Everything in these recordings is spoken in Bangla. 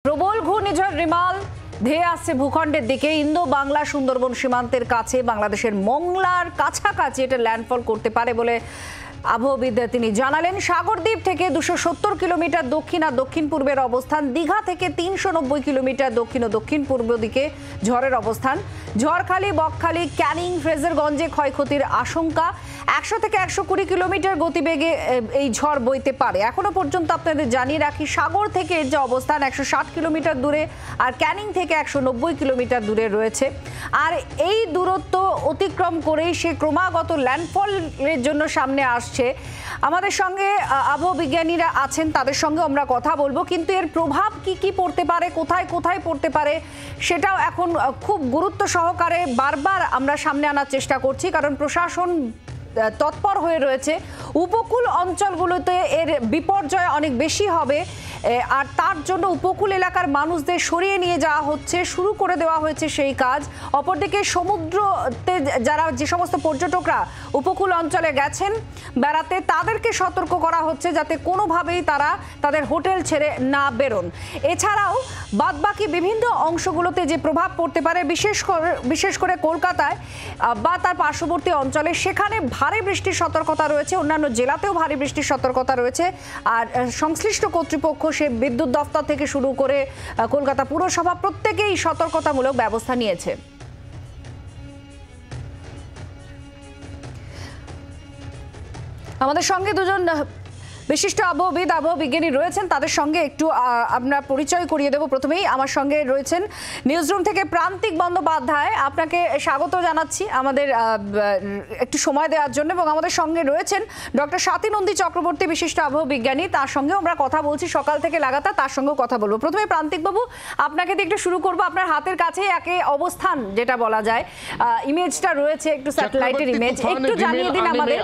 প্রবল ঘূর্ণিঝড় রিমাল ধেয়ে আসছে ভূখণ্ডের দিকে। ইন্দো বাংলা সুন্দরবন সীমান্তের কাছে বাংলাদেশের মংলার কাছাকাছি এটা ল্যান্ডফল করতে পারে বলে আবহাওয়াবিদ তিনি জানালেন। সাগরদ্বীপ থেকে 270 কিলোমিটার দক্ষিণ আর দক্ষিণ পূর্বের অবস্থান, দীঘা থেকে 390 কিলোমিটার দক্ষিণ ও দক্ষিণ পূর্ব দিকে ঝড়ের অবস্থান। ঝড়খালি, বকখালি, ক্যানিং, ফ্রেজারগঞ্জে ক্ষয়ক্ষতির আশঙ্কা। 100 থেকে 120 কিলোমিটার গতিবেগে এই ঝড় বইতে পারে। এখনো পর্যন্ত আপনাদের জানিয়ে রাখি, সাগর থেকে এর যে অবস্থান 160 কিলোমিটার দূরে, আর ক্যানিং থেকে 190 কিলোমিটার দূরে রয়েছে। আর এই দূরত্ব অতিক্রম করেই সে ক্রমাগত ল্যান্ডফলের জন্য সামনে আসছে। আমাদের সঙ্গে আবহাওয়া বিজ্ঞানীরা আছেন, তাদের সঙ্গে আমরা কথা বলবো। কিন্তু এর প্রভাব কি পড়তে পারে, কোথায় কোথায় পড়তে পারে, সেটাও এখন খুব গুরুত্ব সহকারে বারবার আমরা সামনে আনার চেষ্টা করছি, কারণ প্রশাসন তৎপর হয়ে রয়েছে। উপকূল অঞ্চলগুলোতে এর বিপর্যয় অনেক বেশি হবে, আর তার জন্য উপকূল এলাকার মানুষদের সরিয়ে নিয়ে যাওয়া হচ্ছে, শুরু করে দেওয়া হয়েছে সেই কাজ। অপরদিকে সমুদ্রতে যারা যে সমস্ত পর্যটকরা উপকূল অঞ্চলে গেছেন বেড়াতে, তাদেরকে সতর্ক করা হচ্ছে যাতে কোনোভাবেই তারা তাদের হোটেল ছেড়ে না বেরোন। এছাড়াও বাদবাকি বিভিন্ন অংশগুলোতে যে প্রভাব পড়তে পারে, বিশেষ করে কলকাতায় বা তার পার্শ্ববর্তী অঞ্চলে, সেখানে ভারী বৃষ্টির সতর্কতা রয়েছে। অন্যান্য জেলাতেও ভারী বৃষ্টির সতর্কতা রয়েছে। আর সংশ্লিষ্ট কর্তৃপক্ষ, সে বিদ্যুৎ দপ্তর থেকে শুরু করে কলকাতা পুরসভা, প্রত্যেকেই সতর্কতামূলক ব্যবস্থা নিয়েছে। আমাদের সঙ্গে দুজন বিশিষ্ট আবহাওয়াবিদ, আবহাওয়া বিজ্ঞানী রয়েছেন, তাদের সঙ্গে একটু আমরা পরিচয় করিয়ে দেব। প্রথমেই আমার সঙ্গে রয়েছেন নিউজরুম থেকে প্রান্তিক বন্দ্যোপাধ্যায়, আপনাকে স্বাগত জানাচ্ছি আমাদের একটু সময় দেওয়ার জন্য। এবং আমাদের সঙ্গে রয়েছেন ডক্টর স্বাতী নন্দী চক্রবর্তী, বিশিষ্ট আবহাওয়া বিজ্ঞানী, তার সঙ্গেও আমরা কথা বলছি সকাল থেকে লাগাতার, তার সঙ্গেও কথা বলবো। প্রথমে প্রান্তিকবাবু, আপনাকে দিয়ে একটু শুরু করবো। আপনার হাতের কাছে একে অবস্থান যেটা বলা যায়, ইমেজটা রয়েছে, একটু স্যাটেলাইটের ইমেজ, একটু জানিয়ে দিন আমাদের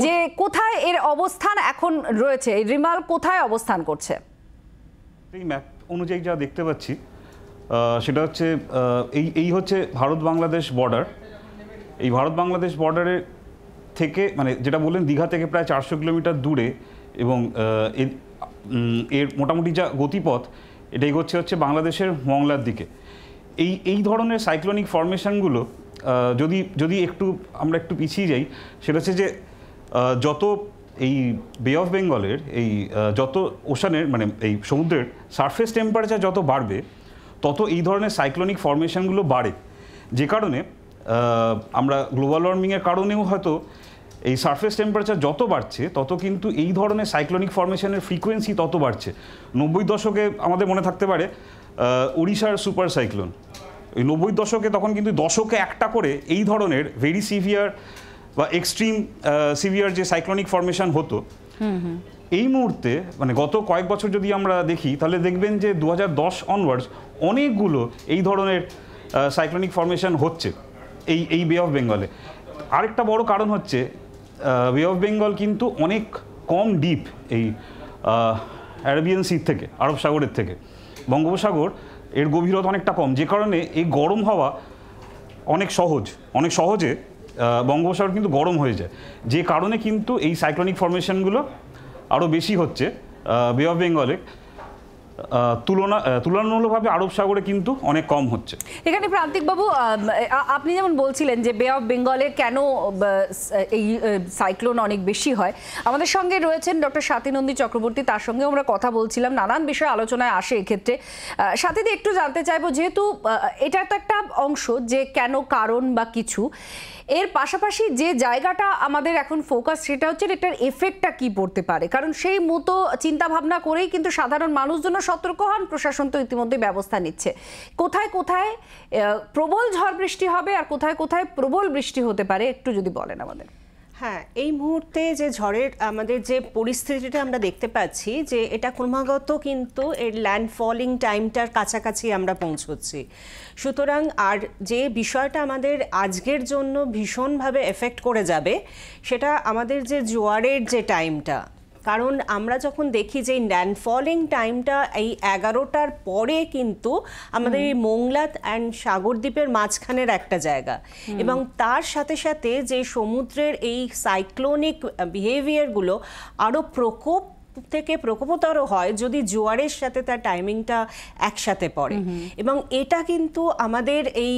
যে কোথায় এর অবস্থান এখন রয়েছে, এই রিমাল কোথায় অবস্থান করছে? এই ম্যাপ অনুযায়ী যা দেখতে পাচ্ছি সেটা হচ্ছে এই হচ্ছে ভারত বাংলাদেশ বর্ডার। এই ভারত বাংলাদেশ বর্ডারের থেকে, মানে যেটা বললেন, দীঘা থেকে প্রায় 400 কিলোমিটার দূরে, এবং এর মোটামুটি যা গতিপথ, এটা হচ্ছে বাংলাদেশের মংলার দিকে। এই ধরনের সাইক্লোনিক ফরমেশনগুলো যদি আমরা একটু পিছিয়ে যাই, সেটা হচ্ছে যে যত এই বে অফ বেঙ্গলের যত ওশানের, মানে এই সমুদ্রের সারফেস টেম্পারেচার যত বাড়বে, তত এই ধরনের সাইক্লোনিক ফরমেশনগুলো বাড়ে। যে কারণে আমরা গ্লোবাল ওয়ার্মিংয়ের কারণেও হয়তো এই সারফেস টেম্পারেচার যত বাড়ছে, তত কিন্তু এই ধরনের সাইক্লোনিক ফরমেশনের ফ্রিকোয়েন্সি তত বাড়ছে। 90 দশকে আমাদের মনে থাকতে পারে ওড়িশার সুপার সাইক্লোন। ওই 90 দশকে তখন কিন্তু দশকে একটা করে এই ধরনের ভেরি সিভিয়ার বা এক্সট্রিম সিভিয়ার যে সাইক্লোনিক ফরমেশন হতো। এই মুহূর্তে, মানে গত কয়েক বছর যদি আমরা দেখি, তাহলে দেখবেন যে 2010 অনওয়ার্ডস অনেকগুলো এই ধরনের সাইক্লোনিক ফরমেশন হচ্ছে এই বে অফ বেঙ্গলে। আরেকটা বড় কারণ হচ্ছে বে অফ বেঙ্গল কিন্তু অনেক কম ডিপ এই অ্যারাবিয়ান সি থেকে, আরব সাগরের থেকে। বঙ্গোপসাগর এর গভীরতা অনেকটা কম, যে কারণে এই গরম হাওয়া অনেক সহজে বঙ্গোপসাগর কিন্তু গরম হয়ে যায়। যে কারণে কিন্তু এই সাইক্লোনিক ফরমেশনগুলো আরও বেশি হচ্ছে বে অফ বেঙ্গলে তুলনামূলকভাবে আরব সাগরে কিন্তু অনেক কম হচ্ছে। এখানে প্রান্তিকবাবু, আপনি যেমন বলছিলেন যে বে অফ বেঙ্গলে কেন এই সাইক্লোন অনেক বেশি হয়, আমাদের সঙ্গে রয়েছেন ডক্টর স্বাতী নন্দী চক্রবর্তী, তার সঙ্গে আমরা কথা বলছিলাম। নানান বিষয় আলোচনায় আসে এক্ষেত্রে। স্বাতীদি, একটু জানতে চাইবো, যেহেতু এটা তো একটা অংশ যে কেন, কারণ বা কিছু, এর পাশাপাশি যে জায়গাটা আমাদের এখন ফোকাস, সেটা হচ্ছে এটার এফেক্টটা কি পড়তে পারে। কারণ সেই মতো চিন্তা ভাবনা করেই কিন্তু সাধারণ মানুষজন সতর্ক হন, প্রশাসন তো ইতিমধ্যে ব্যবস্থা নিচ্ছে। কোথায় কোথায় প্রবল ঝড় বৃষ্টি হবে আর কোথায় কোথায় প্রবল বৃষ্টি হতে পারে, একটু যদি বলেন আমাদের। হ্যাঁ, এই মুহূর্তে যে ঝড়ের আমাদের যে পরিস্থিতিটা আমরা দেখতে পাচ্ছি, যে এটা ক্রমাগত কিন্তু এর ল্যান্ডফলিং টাইমটার কাছাকাছি আমরা পৌঁছচ্ছি। সুতরাং আর যে বিষয়টা আমাদের আজকের জন্য ভীষণভাবে এফেক্ট করে যাবে, সেটা আমাদের যে জোয়ারের যে টাইমটা। কারণ আমরা যখন দেখি যে ল্যান্ডফলিং টাইমটা এই 11টার পরে কিন্তু আমাদের এই মোংলা অ্যান্ড সাগরদ্বীপের মাঝখানের একটা জায়গা, এবং তার সাথে সাথে যে সমুদ্রের এই সাইক্লোনিক বিহেভিয়ারগুলো আরও প্রকোপ থেকে প্রকোপতর হয় যদি জোয়ারের সাথে তার টাইমিংটা একসাথে পড়ে। এবং এটা কিন্তু আমাদের এই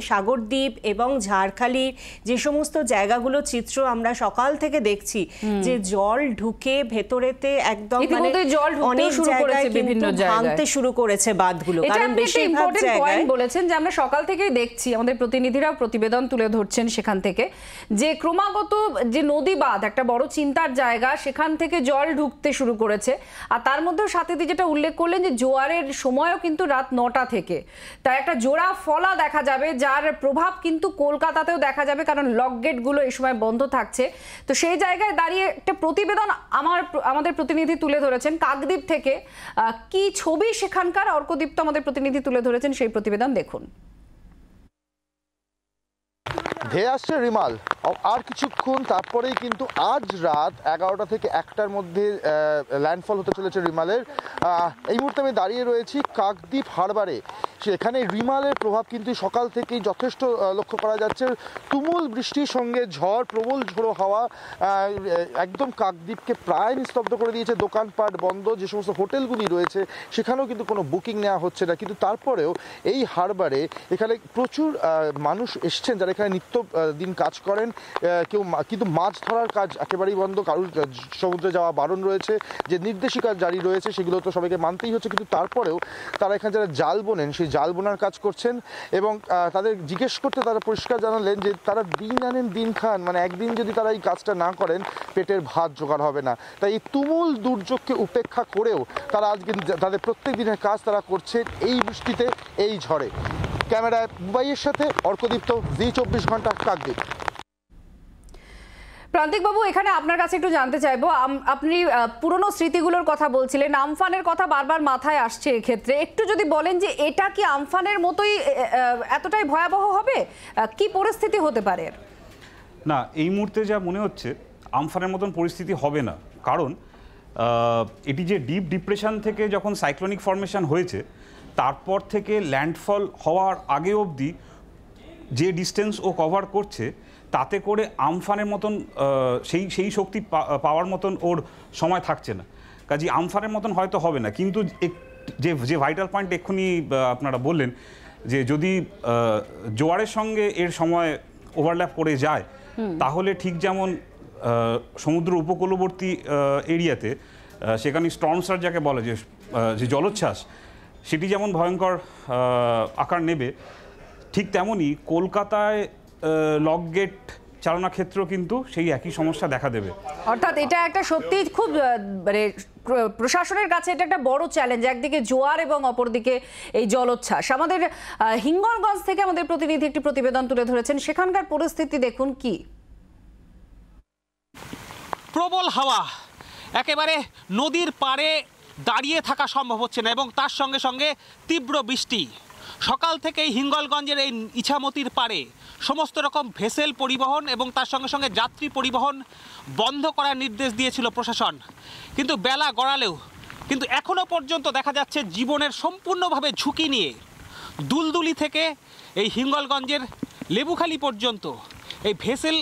সাগরদ্বীপ এবং ঝাড়খালির যে সমস্ত জায়গাগুলো চিত্র আমরা সকাল থেকে দেখছি, যে জল ঢুকে ভেতরেতে একদম মানে অনেক জায়গায় কিন্তু ভাঙতে শুরু করেছে বাঁধগুলো। কারণ বেশিরভাগ জায়গায় বলেছেন যে আমরা সকাল থেকেই দেখছি, আমাদের প্রতিনিধিরাও প্রতিবেদন তুলে ধরছেন সেখান থেকে, যে ক্রমাগত যে নদী বাঁধ একটা বড় চিন্তার জায়গা, সেখান থেকে জল ঢুকতে শুরু করেছে। আর তার মধ্যেও সাথে যেটা উল্লেখ করলেন যে জোয়ারের সময়ও কিন্তু রাত 9টা থেকে, তাই একটা জোড়া ফলা দেখা যাবে, যার প্রভাব কিন্তু কলকাতাতেও দেখা যাবে, কারণ লক গেটগুলো এই সময় বন্ধ থাকছে। তো সেই জায়গায় দাঁড়িয়ে একটা প্রতিবেদন আমাদের প্রতিনিধি তুলে ধরেছেন কাকদ্বীপ থেকে। কি ছবি সেখানকার, অর্কদীপ তো আমাদের প্রতিনিধি তুলে ধরেছেন, সেই প্রতিবেদন দেখুন। ধেয়ে আসছে রিমাল, আর কিছুক্ষণ তারপরেই কিন্তু আজ রাত 11টা থেকে 1টার মধ্যে ল্যান্ডফল হতে চলেছে রিমালের। এই মুহূর্তে আমি দাঁড়িয়ে রয়েছি কাকদ্বীপ হারবারে। সেখানে রিমালের প্রভাব কিন্তু সকাল থেকেই যথেষ্ট লক্ষ্য করা যাচ্ছে। তুমুল বৃষ্টির সঙ্গে ঝড়, প্রবল ঝোড়ো হাওয়া একদম কাকদ্বীপকে প্রায় নিস্তব্ধ করে দিয়েছে। দোকানপাট বন্ধ, যে সমস্ত হোটেলগুলি রয়েছে সেখানেও কিন্তু কোনো বুকিং নেওয়া হচ্ছে না। কিন্তু তারপরেও এই হারবারে এখানে প্রচুর মানুষ এসছেন যারা এখানে নিত্য দিন কাজ করেন। কেউ কিন্তু মাছ ধরার কাজ একেবারেই বন্ধ, কারোর সমুদ্রে যাওয়া বারণ রয়েছে। যে নির্দেশিকা জারি রয়েছে সেগুলো তো সবাইকে মানতেই হচ্ছে, কিন্তু তারপরেও তারা এখানে যারা জাল বোনেন সেই জাল বোনার কাজ করছেন। এবং তাদের জিজ্ঞেস করতে তারা পরিষ্কার জানালেন যে তারা দিন আনেন দিন খান, মানে একদিন যদি তারা এই কাজটা না করেন পেটের ভাত জোগাড় হবে না। তাই এই তুমুল দুর্যোগকে উপেক্ষা করেও তারা আজকে তাদের প্রত্যেক দিনের কাজ তারা করছে এই বৃষ্টিতে, এই ঝড়ে। ক্যামেরায় বুবাইয়ের সাথে অর্কদীপ্ত, জি24 ঘন্টা, কাকদ্বীপ। প্রান্তিক বাবু, এখানে আপনার কাছে একটু জানতে চাইবো, আপনি পুরনো স্মৃতিগুলোর কথা বলছিলেন, আমফানের কথা বারবার মাথায় আসছে এক্ষেত্রে, একটু যদি বলেন যে এটা কি আমফানের মতোই এতটাই ভয়াবহ হবে, কি পরিস্থিতি হতে পারে? না, এই মুহূর্তে যা মনে হচ্ছে আমফানের মতন পরিস্থিতি হবে না, কারণ এটি যে ডিপ ডিপ্রেশন থেকে যখন সাইক্লোনিক ফরমেশন হয়েছে তারপর থেকে ল্যান্ডফল হওয়ার আগে অবধি যে ডিস্টেন্স ও কভার করছে তাতে করে আমফানের মতন সেই শক্তি পাওয়ার মতন ওর সময় থাকছে না। কাজে আমফানের মতন হয়তো হবে না, কিন্তু যে ভাইটাল পয়েন্ট এক্ষুনি আপনারা বললেন যে যদি জোয়ারের সঙ্গে এর সময় ওভারল্যাপ করে যায় তাহলে ঠিক যেমন সমুদ্র উপকূলবর্তী এরিয়াতে সেখানে স্টর্ম সার্জ যাকে বলে, যে জলোচ্ছ্বাস, সেটি যেমন ভয়ঙ্কর আকার নেবে, ঠিক তেমনই কলকাতায় লক গেট চালনা ক্ষেত্রেও কিন্তু সেই একই সমস্যা দেখা দেবে। অর্থাৎ এটা একটা সত্যি খুব মানে প্রশাসনের কাছে এটা একটা বড় চ্যালেঞ্জ, একদিকে জোয়ার এবং অপরদিকে এই জলোচ্ছ্বাস। আমাদের হিঙ্গলগঞ্জ থেকে আমাদের প্রতিনিধি একটি প্রতিবেদন তুলে ধরেছেন, সেখানকার পরিস্থিতি দেখুন। কি প্রবল হাওয়া, একেবারে নদীর পাড়ে দাঁড়িয়ে থাকা সম্ভব হচ্ছে না, এবং তার সঙ্গে সঙ্গে তীব্র বৃষ্টি। সকাল থেকেই হিঙ্গলগঞ্জের এই ইছামতির পাড়ে সমস্ত রকম ভেসেল পরিবহন এবং তার সঙ্গে সঙ্গে যাত্রী পরিবহন বন্ধ করার নির্দেশ দিয়েছিল প্রশাসন, কিন্তু বেলা গড়ালেও কিন্তু এখনও পর্যন্ত দেখা যাচ্ছে জীবনের সম্পূর্ণভাবে ঝুঁকি নিয়ে দুলদুলি থেকে এই হিঙ্গলগঞ্জের লেবুখালী পর্যন্ত এই ভেসেল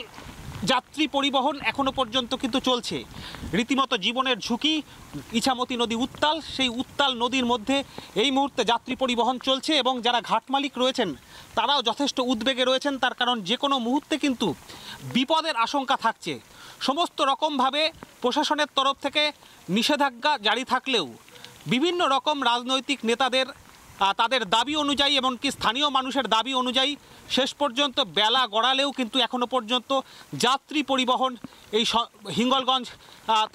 যাত্রী পরিবহন এখনো পর্যন্ত কিন্তু চলছে। রীতিমতো জীবনের ঝুঁকি, ইছামতি নদী উত্তাল, সেই উত্তাল নদীর মধ্যে এই মুহূর্তে যাত্রী পরিবহন চলছে এবং যারা ঘাট মালিক রয়েছেন তারাও যথেষ্ট উদ্বেগে রয়েছেন, তার কারণ যে কোনো মুহূর্তে কিন্তু বিপদের আশঙ্কা থাকছে। সমস্ত রকমভাবে প্রশাসনের তরফ থেকে নিষেধাজ্ঞা জারি থাকলেও বিভিন্ন রকম রাজনৈতিক নেতাদের তাদের দাবি অনুযায়ী, এমনকি স্থানীয় মানুষের দাবি অনুযায়ী শেষ পর্যন্ত বেলা গড়ালেও কিন্তু এখনও পর্যন্ত যাত্রী পরিবহন এই হিঙ্গলগঞ্জ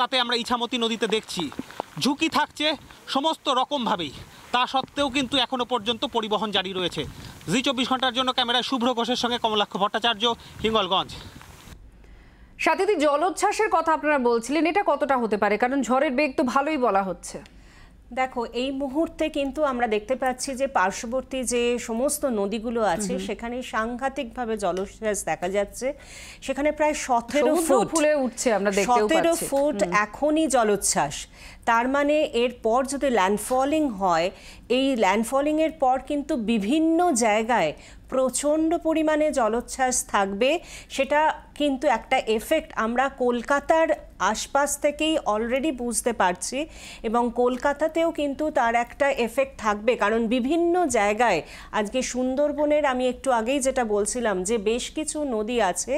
তাতে আমরা ইছামতি নদীতে দেখছি ঝুঁকি থাকছে সমস্ত রকমভাবেই, তা সত্ত্বেও কিন্তু এখনও পর্যন্ত পরিবহন জারি রয়েছে। জি24 ঘন্টার জন্য ক্যামেরায় শুভ্র ঘোষের সঙ্গে কমলাক্ষ ভট্টাচার্য, হিঙ্গলগঞ্জ। সাথীদি, জলোচ্ছ্বাসের কথা আপনারা বলছিলেন, এটা কতটা হতে পারে, কারণ ঝড়ের বেগ তো ভালোই বলা হচ্ছে। দেখো, এই মুহূর্তে কিন্তু আমরা দেখতে পাচ্ছি যে পার্শ্ববর্তী যে সমস্ত নদীগুলো আছে সেখানে সাংঘাতিকভাবে জলোচ্ছ্বাস দেখা যাচ্ছে। সেখানে প্রায় 17 ফুট ফুলে উঠছে, আমরা দেখতেও পাচ্ছি 17 ফুট এখনই জলোচ্ছ্বাস। তার মানে এরপর যদি ল্যান্ডফলিং হয়, এই ল্যান্ডফলিংয়ের পর কিন্তু বিভিন্ন জায়গায় প্রচণ্ড পরিমাণে জলোচ্ছ্বাস থাকবে। সেটা কিন্তু একটা এফেক্ট আমরা কলকাতার আশপাশ থেকেই অলরেডি বুঝতে পারছি, এবং কলকাতাতেও কিন্তু তার একটা এফেক্ট থাকবে, কারণ বিভিন্ন জায়গায় আজকে সুন্দরবনের আমি একটু আগেই যেটা বলছিলাম যে বেশ কিছু নদী আছে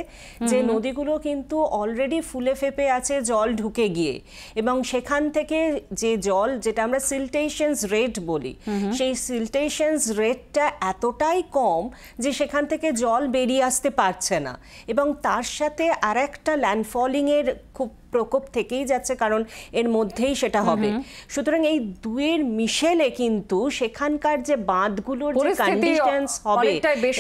যে নদীগুলো কিন্তু অলরেডি ফুলে ফেপে আছে জল ঢুকে গিয়ে, এবং সেখান থেকে যে জল, যেটা আমরা সিল্টেশনস রেট বলি, সেই সিল্টেশনস রেটটা এতটাই কম যে সেখান থেকে জল বেরিয়ে আসতে পারছে না, এবং তার সাথে আর একটা ল্যান্ডফলিংয়ের খুব প্রকোপ থেকেই যাচ্ছে, কারণ এর মধ্যেই সেটা হবে। সুতরাং এই দুয়ের মিশেলে কিন্তু সেখানকার যে বাঁধগুলোর যে কন্ডিশনস হবে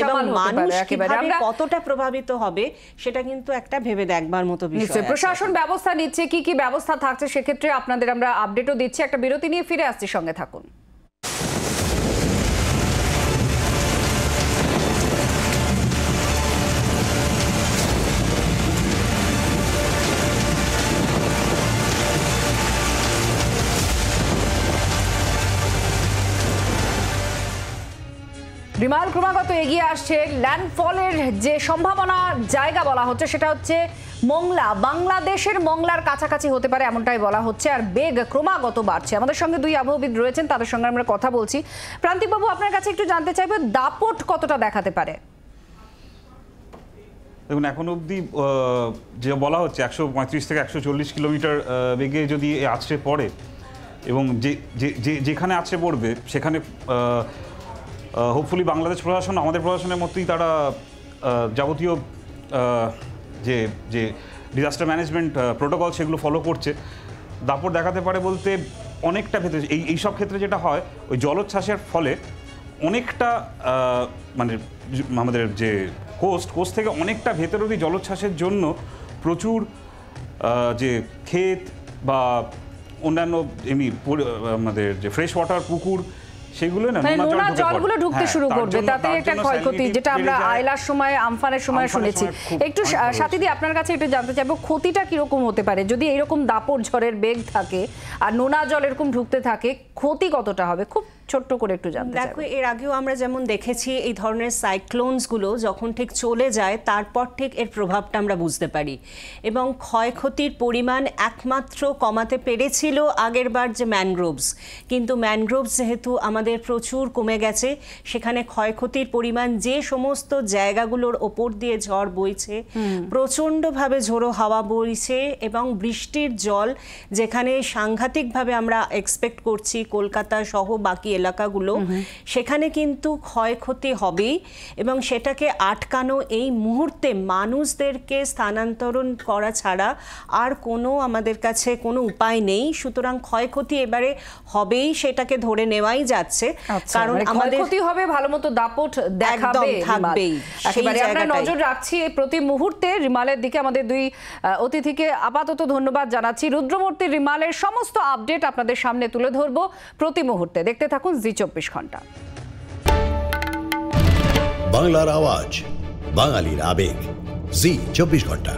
এবং মানুষ কিভাবে কতটা প্রভাবিত হবে সেটা কিন্তু একটা ভেবে দেখবার মতো বিষয়। প্রশাসন ব্যবস্থা নিচ্ছে, কি কি ব্যবস্থা থাকছে সেক্ষেত্রে আপনাদের আমরা আপডেটও দিচ্ছি। একটা বিরতি নিয়ে ফিরে আসছি, সঙ্গে থাকুন। রিমাল ক্রমাগত এগিয়ে আসছে। ল্যান্ডফলের যে সম্ভাবনা জায়গা বলা হচ্ছে সেটা হচ্ছে মংলা, বাংলাদেশের মংলার কাছাকাছি হতে পারে এমনটাই বলা হচ্ছে, আর বেগ ক্রমাগত বাড়ছে। আমাদের সঙ্গে দুই আবহবিদ রয়েছেন, তাদের সঙ্গে আমরা কথা বলছি। প্রান্তিকবাবু, আপনার কাছে একটু জানতে চাইবো দাপট কতটা দেখাতে পারে? দেখুন, এখন অবধি যে বলা হচ্ছে 135 থেকে 140 কিলোমিটার বেগে যদি আছড়ে পড়ে, এবং যেখানে আছড়ে পড়বে সেখানে হোপফুলি বাংলাদেশ প্রশাসন আমাদের প্রশাসনের মতোই তারা যাবতীয় যে ডিজাস্টার ম্যানেজমেন্ট প্রোটোকল সেগুলো ফলো করছে। দাপট দেখাতে পারে বলতে অনেকটা ভেতরে এই সব ক্ষেত্রে যেটা হয়, ওই জলোচ্ছ্বাসের ফলে অনেকটা মানে আমাদের যে কোস্ট থেকে অনেকটা ভেতর অবধি জলোচ্ছ্বাসের জন্য প্রচুর যে ক্ষেত বা অন্যান্য এমনি আমাদের যে ফ্রেশ ওয়াটার পুকুর সেগুলো না নোনা জলগুলো ঢুকতে শুরু করবে, তাতে একটা ক্ষয়ক্ষতি, যেটা আমরা আয়লার সময়, আমফানের সময় শুনেছি। একটু সাথীদি, আপনার কাছে একটু জানতে চাইবো ক্ষতিটা কিরকম হতে পারে যদি এরকম দাপট ঝড়ের বেগ থাকে আর নোনা জল এরকম ঢুকতে থাকে, ক্ষতি কতটা হবে? খুব ছোট্ট করে একটু জানতে চাই। দেখো, এর আগেও আমরা যেমন দেখেছি এই ধরনের সাইক্লোনসগুলো যখন ঠিক চলে যায় তারপর ঠিক এর প্রভাবটা আমরা বুঝতে পারি, এবং ক্ষয়ক্ষতির পরিমাণ একমাত্র কমাতে পেরেছিল আগেরবার যে ম্যানগ্রোভস, কিন্তু ম্যানগ্রোভস যেহেতু আমাদের প্রচুর কমে গেছে, সেখানে ক্ষয়ক্ষতির পরিমাণ যে সমস্ত জায়গাগুলোর ওপর দিয়ে ঝড় বইছে, প্রচণ্ডভাবে ঝোড়ো হাওয়া বইছে, এবং বৃষ্টির জল যেখানে সাংঘাতিকভাবে আমরা এক্সপেক্ট করছি কলকাতা সহ বাকি এলাকাগুলো, সেখানে কিন্তু ক্ষয়ক্ষতি হবেই, এবং সেটাকে আটকানো এই মুহূর্তে মানুষদেরকে স্থানান্তরণ করা ছাড়া আর কোনো আমাদের কাছে কোনো উপায় নেই। সুতরাং ক্ষয়ক্ষতি এবারে হবেই, সেটাকে ধরে নেওয়াই যাচ্ছে, কারণ আমাদের ক্ষতি হবে, ভালো মতো দাপট দেখাবে থাকবেই। একেবারে আমরা নজর রাখছি প্রতি মুহূর্তে রিমালের দিকে। আমাদের দুই অতিথিকে আপাতত ধন্যবাদ জানাচ্ছি। রুদ্রমূর্তি, রিমালের সমস্ত আপডেট আপনাদের সামনে তুলে ধরবো প্রতি মুহূর্তে। দেখতে থাকুন জি24 ঘন্টা। বাংলার আওয়াজ, বাঙালির আবেগ, জি24 ঘন্টা।